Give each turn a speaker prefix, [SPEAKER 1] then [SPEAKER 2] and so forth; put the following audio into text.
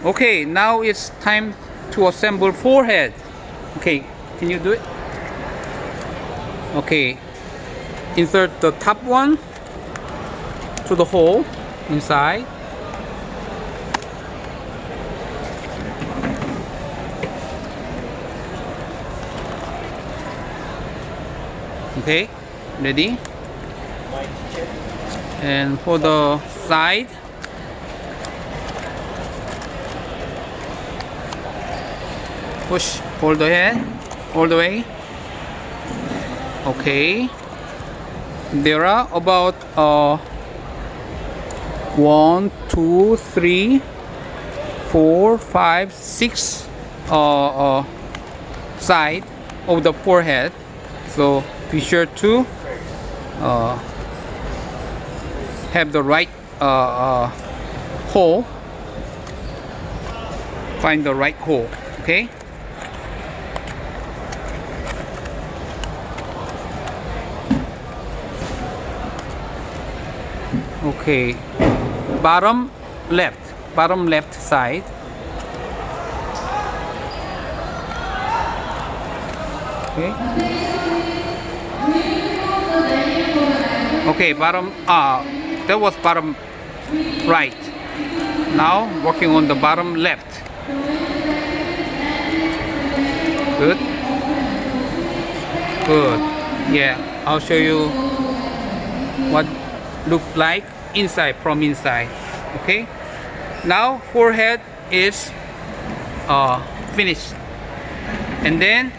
[SPEAKER 1] Okay, now it's time to assemble forehead. Okay, can you do it? Okay, insert the top one to the hole inside. Okay, ready? And for the side, push all the head all the way. Okay, there are about 1 2 3 4 5 6 side of the forehead, so be sure to have the right hole. Find the right hole. Okay, okay, bottom left side. Okay, okay, bottom that was bottom right. Now working on the bottom left. Good, good. Yeah, I'll show you what look like inside, from inside. Okay, now forehead is finished, and then